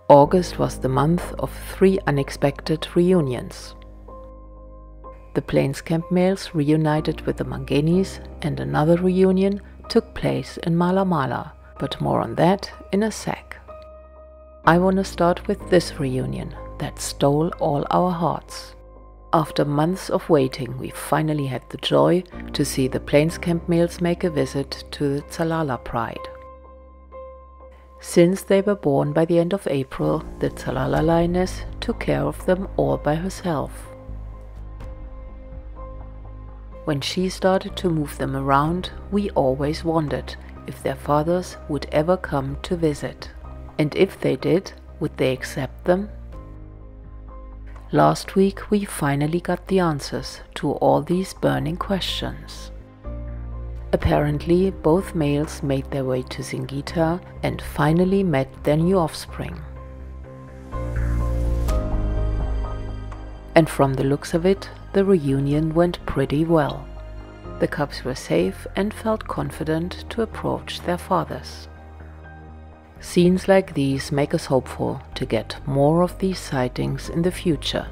August was the month of 3 unexpected reunions. The Plainscamp males reunited with the Mhangenis, and another reunion took place in MalaMala, but more on that in a sec. I want to start with this reunion that stole all our hearts. After months of waiting, we finally had the joy to see the Plainscamp males make a visit to the Tsalala pride. Since they were born by the end of April, the Tsalala lioness took care of them all by herself. When she started to move them around, we always wondered if their fathers would ever come to visit. And if they did, would they accept them? Last week we finally got the answers to all these burning questions. Apparently, both males made their way to Ndzegha and finally met their new offspring. And from the looks of it, the reunion went pretty well. The cubs were safe and felt confident to approach their fathers. Scenes like these make us hopeful to get more of these sightings in the future.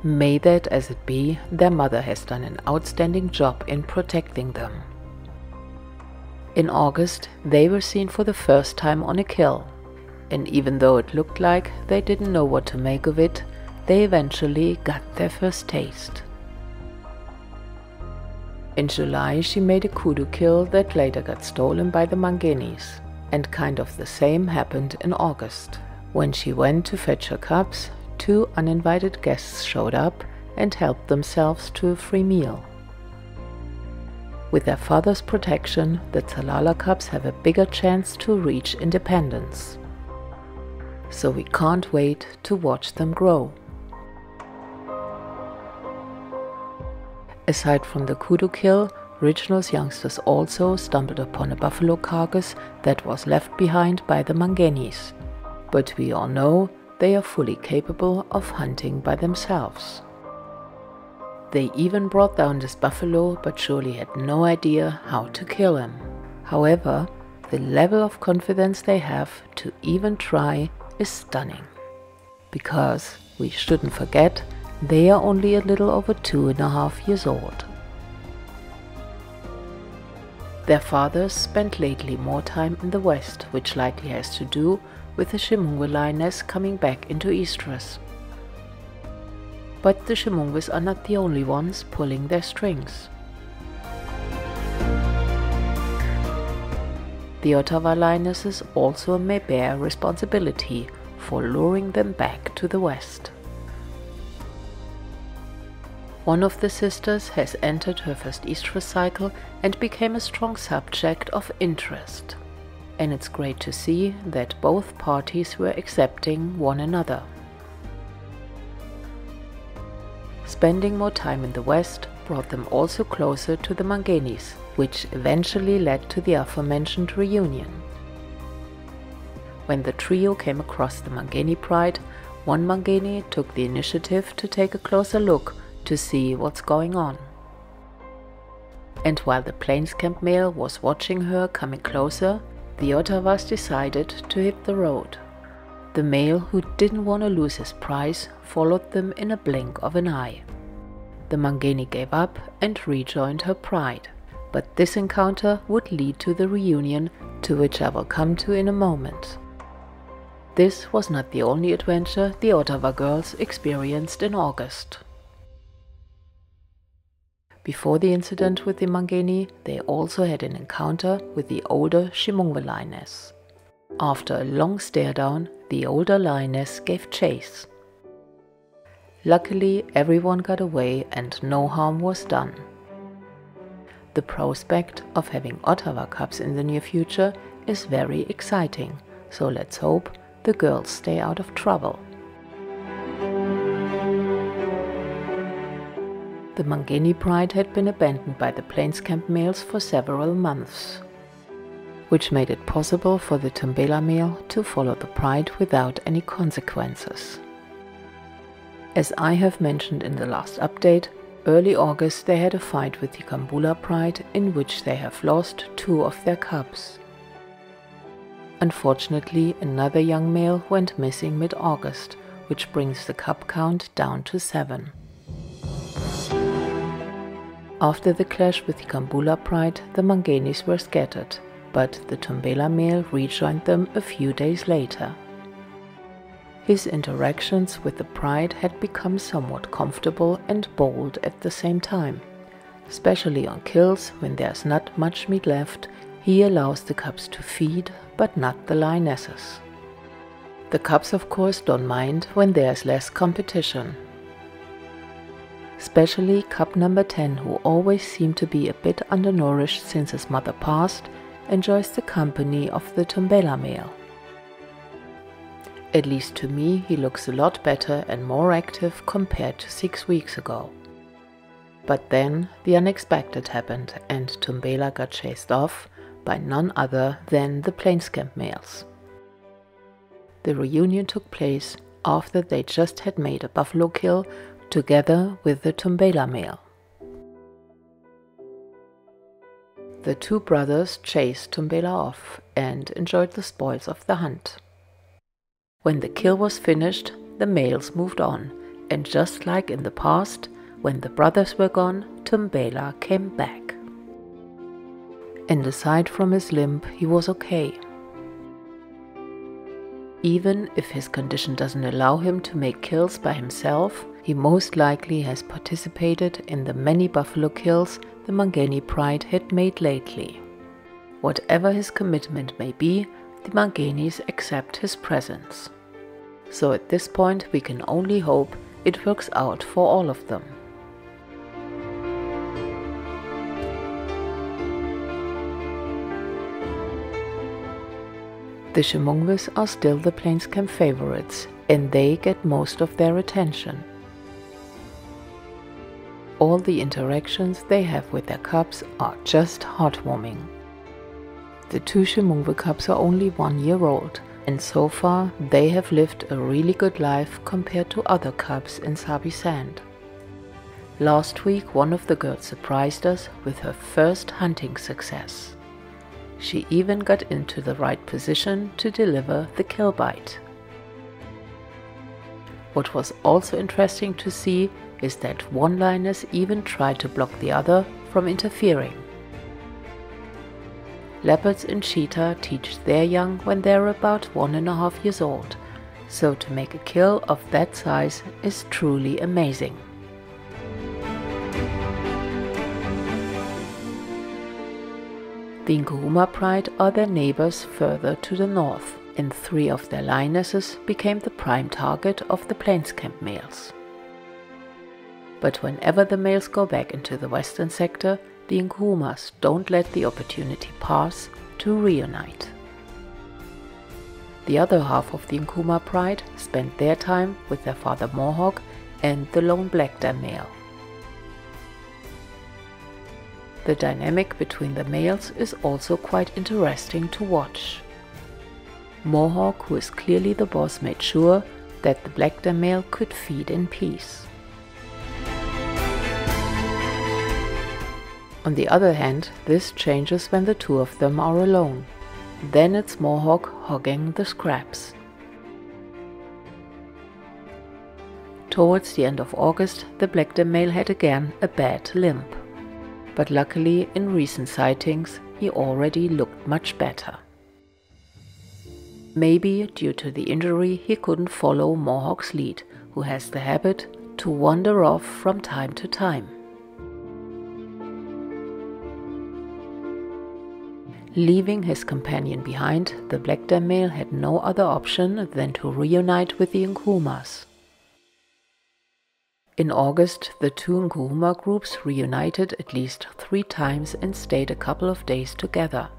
May that as it be, their mother has done an outstanding job in protecting them. In August, they were seen for the first time on a kill, and even though it looked like they didn't know what to make of it, they eventually got their first taste. In July, she made a kudu kill that later got stolen by the Mhangenis, and kind of the same happened in August. When she went to fetch her cubs, 2 uninvited guests showed up and helped themselves to a free meal. With their father's protection, the Tsalala cubs have a bigger chance to reach independence. So we can't wait to watch them grow. Aside from the kudu kill, Original's youngsters also stumbled upon a buffalo carcass that was left behind by the Mhangenis. But we all know they are fully capable of hunting by themselves. They even brought down this buffalo, but surely had no idea how to kill him. However, the level of confidence they have to even try is stunning. Because, we shouldn't forget, they are only a little over 2.5 years old. Their fathers spent lately more time in the west, which likely has to do with the Ximunghwe lioness coming back into estrus. But the Ximunghwes are not the only ones pulling their strings. The Othawa lionesses also may bear responsibility for luring them back to the west. One of the sisters has entered her first estrus cycle and became a strong subject of interest. And it's great to see that both parties were accepting one another. Spending more time in the west brought them also closer to the Mhangenis, which eventually led to the aforementioned reunion. When the trio came across the Mhangeni pride, one Mhangeni took the initiative to take a closer look to see what's going on. And while the Plainscamp male was watching her coming closer, the Othawas decided to hit the road. The male, who didn't want to lose his prize, followed them in a blink of an eye. The Mhangeni gave up and rejoined her pride, but this encounter would lead to the reunion, to which I will come to in a moment. This was not the only adventure the Othawa girls experienced in August. Before the incident with the Mhangeni, they also had an encounter with the older Ximunghwe lioness. After a long stare down, the older lioness gave chase. Luckily, everyone got away and no harm was done. The prospect of having Othawa cubs in the near future is very exciting, so let's hope the girls stay out of trouble. The Mhangeni pride had been abandoned by the Plainscamp males for several months, which made it possible for the Tumbela male to follow the pride without any consequences. As I have mentioned in the last update, early August they had a fight with the Kambula pride in which they have lost 2 of their cubs. Unfortunately, another young male went missing mid-August, which brings the cub count down to 7. After the clash with the Kambula pride, the Mhangenis were scattered, but the Tumbela male rejoined them a few days later. His interactions with the pride had become somewhat comfortable and bold at the same time. Especially on kills, when there's not much meat left, he allows the cubs to feed, but not the lionesses. The cubs of course don't mind when there's less competition. Especially cub number 10, who always seemed to be a bit undernourished since his mother passed, enjoys the company of the Tumbela male. At least to me, he looks a lot better and more active compared to 6 weeks ago. But then the unexpected happened and Tumbela got chased off by none other than the Plainscamp males. The reunion took place after they just had made a buffalo kill together with the Tumbela male. The two brothers chased Tumbela off and enjoyed the spoils of the hunt. When the kill was finished, the males moved on, and just like in the past, when the brothers were gone, Tumbela came back. And aside from his limp, he was okay. Even if his condition doesn't allow him to make kills by himself, he most likely has participated in the many buffalo kills the Mhangeni pride had made lately. Whatever his commitment may be, the Mhangenis accept his presence. So at this point we can only hope it works out for all of them. The Ximunghwes are still the Plainscamp favorites, and they get most of their attention. All the interactions they have with their cubs are just heartwarming. The two Ximunghwe cubs are only 1 year old, and so far they have lived a really good life compared to other cubs in Sabi sand. Last week one of the girls surprised us with her first hunting success. She even got into the right position to deliver the kill bite. What was also interesting to see is that one lioness even tried to block the other from interfering. Leopards and cheetah teach their young when they're about 1.5 years old, so to make a kill of that size is truly amazing. The Nkuhuma pride are their neighbors further to the north, and 3 of their lionesses became the prime target of the Plainscamp males. But whenever the males go back into the western sector, the Nkuhumas don't let the opportunity pass to reunite. The other half of the Nkuhuma pride spent their time with their father Mohawk and the lone Blackdam male. The dynamic between the males is also quite interesting to watch. Mohawk, who is clearly the boss, made sure that the Blackdam male could feed in peace. On the other hand, this changes when the two of them are alone. Then it's Mohawk hogging the scraps. Towards the end of August, the Blackdam male had again a bad limp. But luckily, in recent sightings, he already looked much better. Maybe due to the injury, he couldn't follow Mohawk's lead, who has the habit to wander off from time to time. Leaving his companion behind, the Blackdam male had no other option than to reunite with the Nkuhumas. In August, the two Nkuhuma groups reunited at least 3 times and stayed a couple of days together.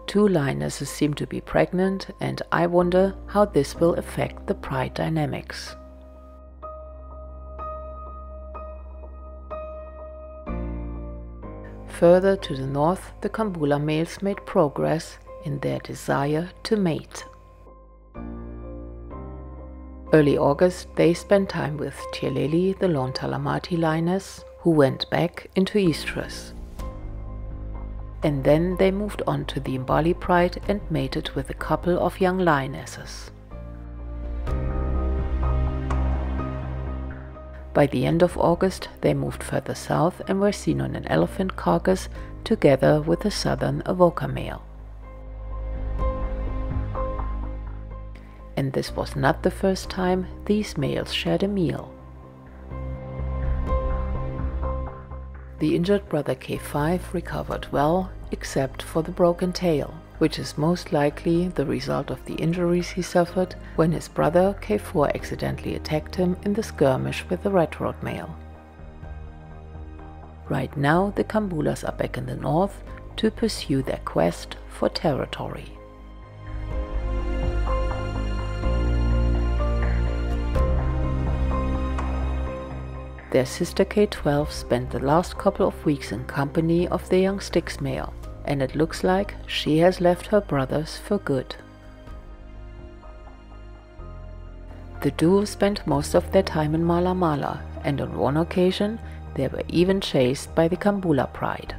2 lionesses seem to be pregnant, and I wonder how this will affect the pride dynamics. Further to the north, the Kambula males made progress in their desire to mate. Early August, they spent time with Tyelele, the lone Talamati lioness, who went back into estrus. and then they moved on to the Imbali pride and mated with a couple of young lionesses. By the end of August, they moved further south and were seen on an elephant carcass together with the southern Avoca male. And this was not the first time these males shared a meal. The injured brother K5 recovered well, except for the broken tail, which is most likely the result of the injuries he suffered when his brother K4 accidentally attacked him in the skirmish with the red road male. Right now the Kambulas are back in the north to pursue their quest for territory. Their sister K12 spent the last couple of weeks in company of the young Styx male, and it looks like she has left her brothers for good. The duo spent most of their time in MalaMala, and on one occasion they were even chased by the Kambula pride.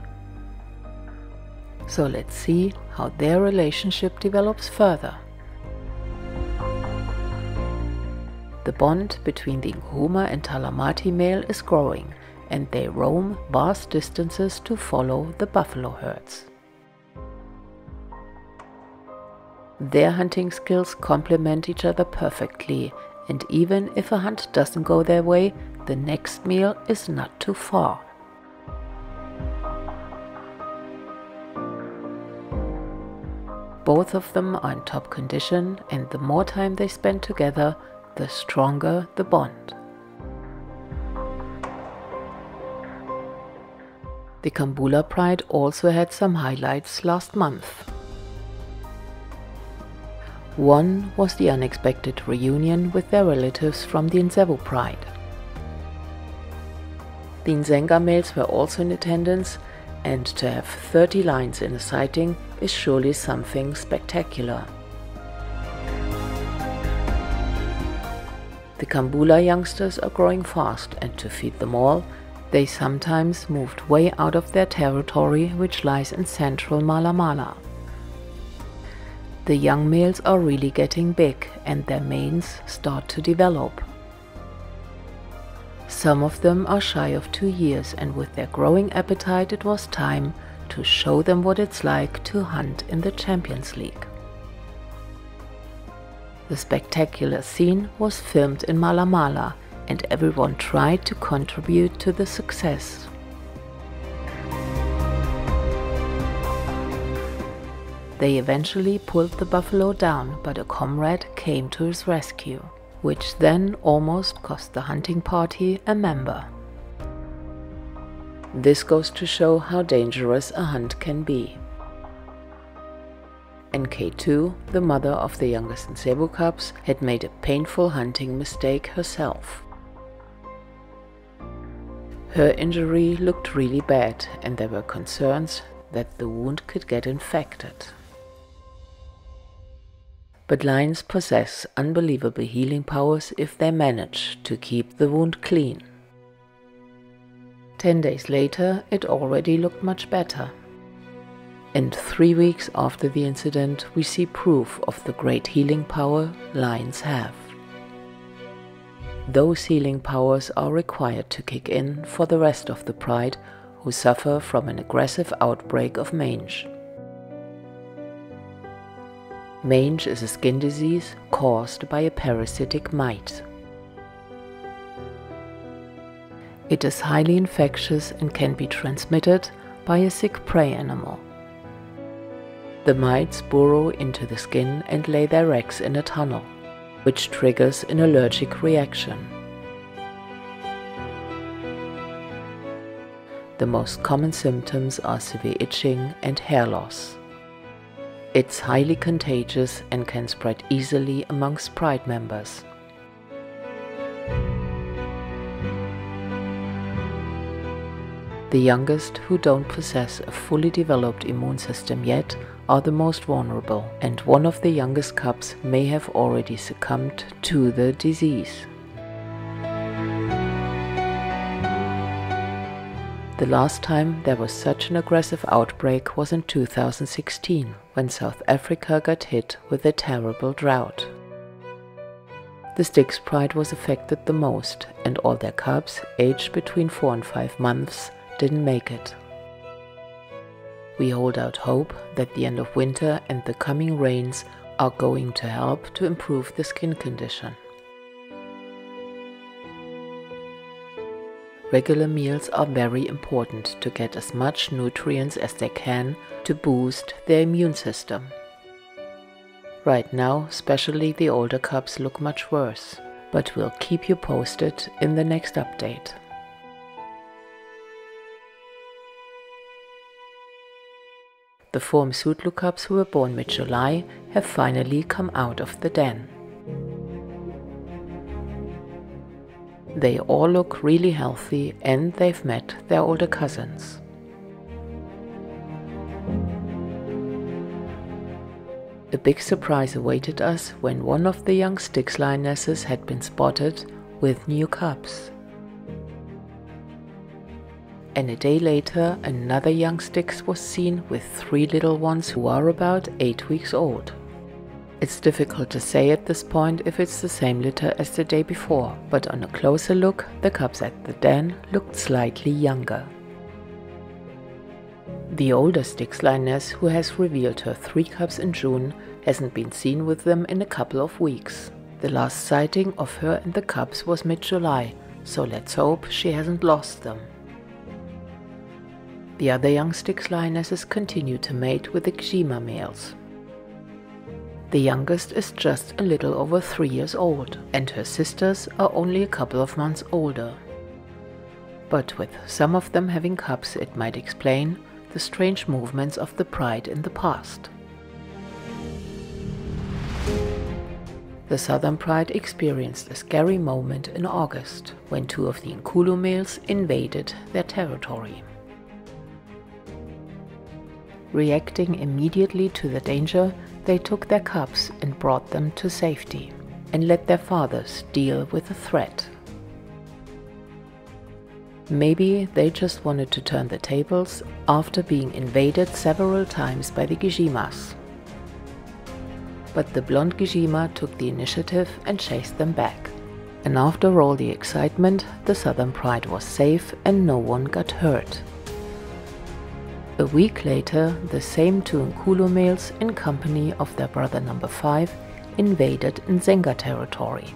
So let's see how their relationship develops further. The bond between the Nkuhuma and Talamati male is growing, and they roam vast distances to follow the buffalo herds. Their hunting skills complement each other perfectly, and even if a hunt doesn't go their way, the next meal is not too far. Both of them are in top condition, and the more time they spend together, the stronger the bond. The Kambula pride also had some highlights last month. One was the unexpected reunion with their relatives from the Ntsevu pride. The Ndzegha males were also in attendance, and to have 30 lions in a sighting is surely something spectacular. The Kambula youngsters are growing fast, and to feed them all, they sometimes moved way out of their territory, which lies in central MalaMala. The young males are really getting big, and their manes start to develop. Some of them are shy of 2 years, and with their growing appetite it was time to show them what it's like to hunt in the Champions League. The spectacular scene was filmed in MalaMala, and everyone tried to contribute to the success. They eventually pulled the buffalo down, but a comrade came to his rescue, which then almost cost the hunting party a member. This goes to show how dangerous a hunt can be. K2, the mother of the youngest Ntsevu cubs, had made a painful hunting mistake herself. Her injury looked really bad, and there were concerns that the wound could get infected. But lions possess unbelievable healing powers if they manage to keep the wound clean. 10 days later, it already looked much better. And 3 weeks after the incident, we see proof of the great healing power lions have. Those healing powers are required to kick in for the rest of the pride who suffer from an aggressive outbreak of mange. Mange is a skin disease caused by a parasitic mite. It is highly infectious and can be transmitted by a sick prey animal. The mites burrow into the skin and lay their eggs in a tunnel, which triggers an allergic reaction. The most common symptoms are severe itching and hair loss. It's highly contagious and can spread easily amongst pride members. The youngest, who don't possess a fully developed immune system yet, are the most vulnerable, and one of the youngest cubs may have already succumbed to the disease. The last time there was such an aggressive outbreak was in 2016, when South Africa got hit with a terrible drought. The Styx pride was affected the most, and all their cubs, aged between 4 and 5 months, didn't make it. We hold out hope that the end of winter and the coming rains are going to help to improve the skin condition. Regular meals are very important to get as much nutrients as they can to boost their immune system. Right now, especially the older cubs look much worse, but we'll keep you posted in the next update. The 4 Msuthlu cubs who were born mid-July have finally come out of the den. They all look really healthy and they've met their older cousins. A big surprise awaited us when one of the young Styx lionesses had been spotted with new cubs. And a day later, another young Styx was seen with 3 little ones who are about 8 weeks old. It's difficult to say at this point if it's the same litter as the day before, but on a closer look, the cubs at the den looked slightly younger. The older Styx lioness, who has revealed her 3 cubs in June, hasn't been seen with them in a couple of weeks. The last sighting of her and the cubs was mid-July, so let's hope she hasn't lost them. The other young Styx lionesses continue to mate with the Ximunghwe males. The youngest is just a little over 3 years old, and her sisters are only a couple of months older. But with some of them having cubs, it might explain the strange movements of the pride in the past. The southern pride experienced a scary moment in August, when 2 of the Nkhulu males invaded their territory. Reacting immediately to the danger, they took their cubs and brought them to safety, and let their fathers deal with the threat. Maybe they just wanted to turn the tables after being invaded several times by the Ximunghwe. But the blonde Ximunghwe took the initiative and chased them back. And after all the excitement, the southern pride was safe and no one got hurt. A week later, the same 2 Nkhulu males, in company of their brother number 5, invaded Ndzegha territory.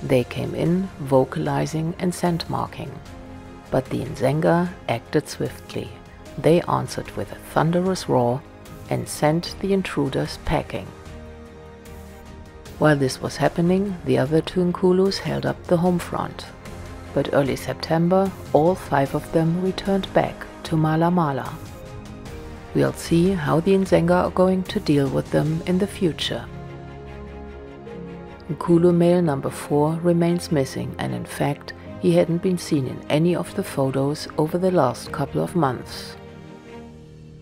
They came in, vocalizing and scent marking. But the Ndzegha acted swiftly. They answered with a thunderous roar and sent the intruders packing. While this was happening, the other 2 Nkhulus held up the home front. But early September, all 5 of them returned back to MalaMala. We'll see how the Ndzegha are going to deal with them in the future. Nkhulu male number 4 remains missing, and in fact, he hadn't been seen in any of the photos over the last couple of months.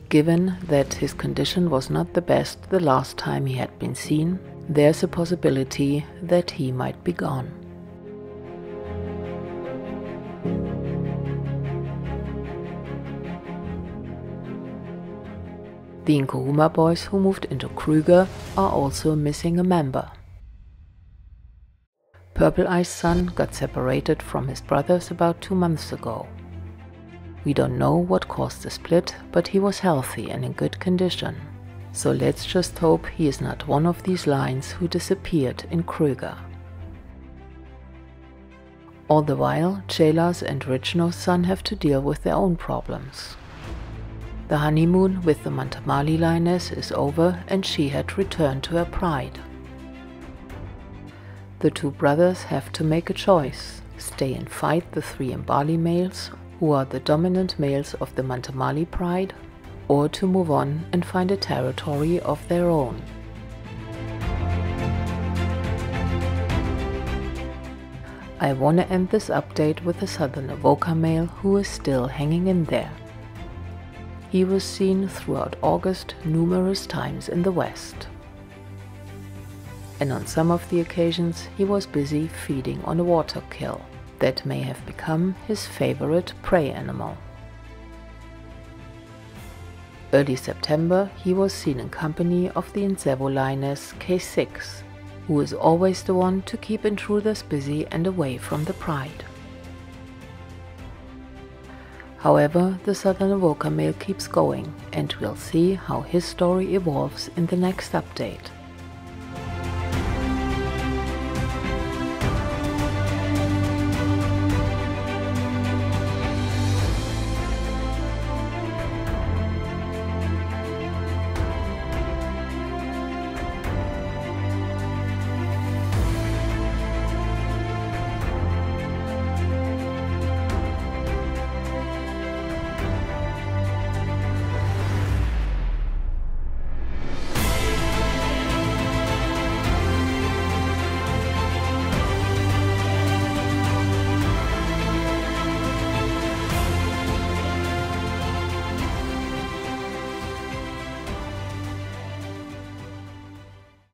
Given that his condition was not the best the last time he had been seen, there's a possibility that he might be gone. The Nkuhuma boys who moved into Kruger are also missing a member. Purple Eye's son got separated from his brothers about 2 months ago. We don't know what caused the split, but he was healthy and in good condition. So let's just hope he is not one of these lions who disappeared in Kruger. All the while, Tsalala's and Richno's son have to deal with their own problems. The honeymoon with the Mantamali lioness is over and she had returned to her pride. The 2 brothers have to make a choice: stay and fight the 3 Imbali males, who are the dominant males of the Mantamali pride, or to move on and find a territory of their own. I want to end this update with the southern Avoca male who is still hanging in there. He was seen throughout August numerous times in the west. And on some of the occasions he was busy feeding on a water kill. that may have become his favorite prey animal. Early September he was seen in company of the Ntsevu lioness K6, who is always the one to keep intruders busy and away from the pride. However, the southern Avoca male keeps going, and we'll see how his story evolves in the next update.